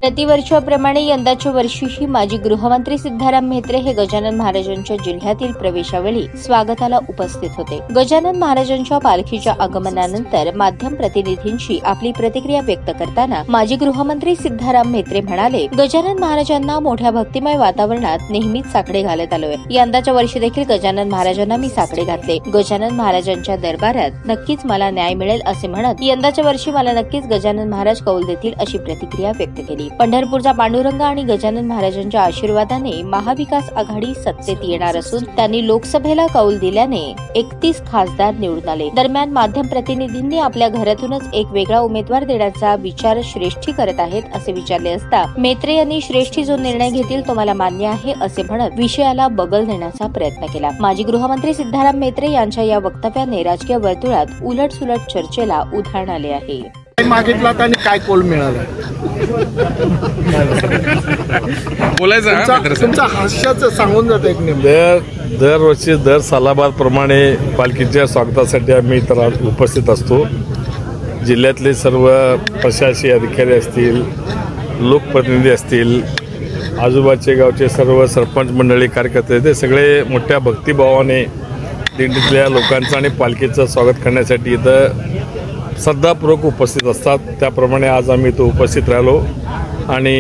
प्रतिवर्षाप्रमाणे यंदाच्या वर्षीही माजी गृहमंत्री सिद्धाराम म्हेत्रे हे गजानन महाराजांच्या जिल्ह्यातील प्रवेशावेळी स्वागताला उपस्थित होते। गजानन महाराजांच्या पालखीच्या आगमनानंतर माध्यम प्रतिनिधींशी आपली प्रतिक्रिया व्यक्त करताना माजी गृहमंत्री सिद्धाराम म्हेत्रे म्हणाले, गजानन महाराजांना मोठ्या भक्तिमय वातावरणात नेहमीच साकडे घालत आलोय। यंदाच्या वर्षी देखील गजानन महाराजांना मी साकडे घातले। गजानन महाराजांच्या दरबारात नक्कीच मला न्याय मिळेल असे म्हणत यंदाच्या वर्षी मला नक्कीच गजानन महाराज कौल देतील अशी प्रतिक्रिया व्यक्त केली। पंढरपूरचा पांडुरंग आणि गजानन महाराजांच्या आशीर्वादाने महाविकास आघाडी सत्तेत येणार असून त्यांनी लोकसभेला कौल दिल्याने 31 खासदार निवडून आले। दरम्यान माध्यम प्रतिनिधींनी आपल्या घरातूनच एक वेगळा उमेदवार देण्याचा विचार श्रेष्ठी करत आहेत असे विचारले असता म्हेत्रे यांनी श्रेष्ठी जो निर्णय घेतील तो मला मान्य आहे असे म्हणत विषयाला बगल देण्याचा प्रयत्न केला। माजी गृहमंत्री सिद्धाराम म्हेत्रे यांच्या या वक्तव्याने राजकीय वर्तुळात उलटसुलट चर्चेला उधाण आले आहे। मागितला आणि काय कौल मिळाला बोलायचं तुमच्या हास्याचं सांगून जात एक नेमकं दरवर्षी दर सालाबादप्रमाणे पालखीच्या स्वागतासाठी आम्ही इतर उपस्थित असतो। जिल्ह्यातले सर्व प्रशासकीय अधिकारी असतील, लोकप्रतिनिधी असतील, आजूबाजूचे गावचे सर्व सरपंच मंडळी कार्यकर्ते ते सगळे मोठ्या भक्तिभावाने दिंडीतल्या लोकांचं आणि पालखीचं स्वागत करण्यासाठी इथं श्रद्धापूर्वक उपस्थित असतात। त्याप्रमाणे आज आम्ही इथं उपस्थित राहिलो आणि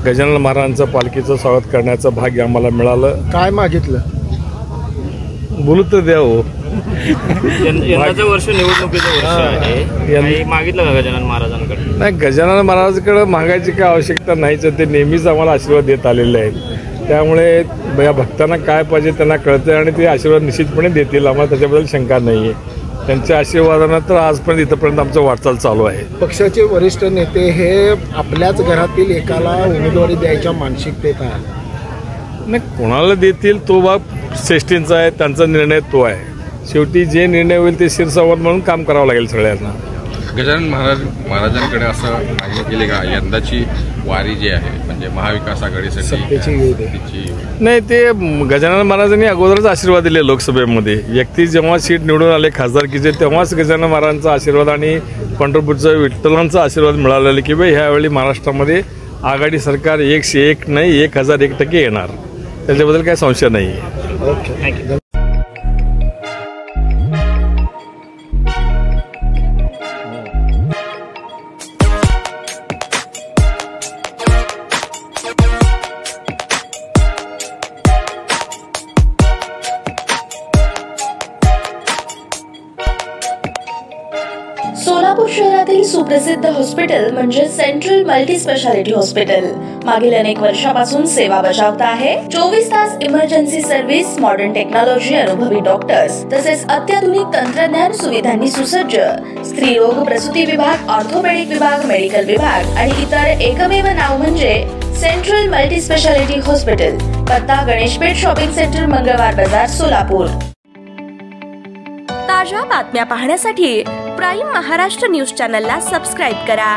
गजानन महाराजांचं पालखीचं स्वागत करण्याचं भाग्य आम्हाला मिळालं। काय मागितलं बोलू तर द्या हो। यंदाचं वर्ष निवडणुकीचं वर्ष आहे, मागितलं का गजानन महाराजांकडे? नाही, गजानन महाराजांकडे मागायची काय आवश्यकता नाहीच, ते नेहमीच आम्हाला आशीर्वाद देत आलेले आहेत। त्यामुळे या भक्तांना काय पाहिजे त्यांना कळतं आणि ते आशीर्वाद निश्चितपणे देतील, आम्हाला त्याच्याबद्दल शंका नाही आहे। त्यांच्या आशीर्वादानं तर आजपर्यंत इथपर्यंत आमचं वाटचाल चालू आहे। पक्षाचे वरिष्ठ नेते हे आपल्याच घरातील एकाला उमेदवारी द्यायच्या मानसिकतेत आहे। नाही, कोणाला देतील तो बाब श्रेष्ठींचा आहे, त्यांचा निर्णय तो आहे। शेवटी जे निर्णय होईल ते शिरसावत म्हणून काम करावं लागेल सगळ्यांना। गजानन महाराजांकडे असं मागणी केली का यंदाची वारी जी आहे म्हणजे महाविकास आघाडीसाठी? नाही, ते गजानन महाराजांनी अगोदरच आशीर्वाद दिले लोकसभेमध्ये। व्यक्ती जेव्हा सीट निवडून आले खासदारकीचे तेव्हाच गजानन महाराजांचा आशीर्वाद आणि पंढरपूरचं विठ्ठलांचा आशीर्वाद मिळालेला की बाई ह्यावेळी महाराष्ट्रामध्ये आघाडी सरकार 101 नाही 1001% येणार, त्याच्याबद्दल काही संशय नाही आहे। सोलापूर शहरातील सुप्रसिद्ध हॉस्पिटल म्हणजे सेंट्रल मल्टी स्पेशालिटी हॉस्पिटल मागील अनेक वर्षापासून सेवा बजावत आहे। 24 तास इमर्जन्सी सर्व्हिस, मॉडर्न टेक्नॉलॉजी, अनुभवी डॉक्टर्स तसेच अत्याधुनिक तंत्रज्ञान सुविधांनी सुसज्ज स्त्रीरोग प्रसूती विभाग, ऑर्थोपेडिक विभाग, मेडिकल विभाग आणि इतर एकमेव नाव म्हणजे सेंट्रल मल्टी स्पेशालिटी हॉस्पिटल। पत्ता गणेशपेठ शॉपिंग सेंटर, मंगळवार बाजार, सोलापूर। ताज्या बातम्या पाहण्यासाठी प्राईम महाराष्ट्र न्यूज चॅनलला सबस्क्राईब करा।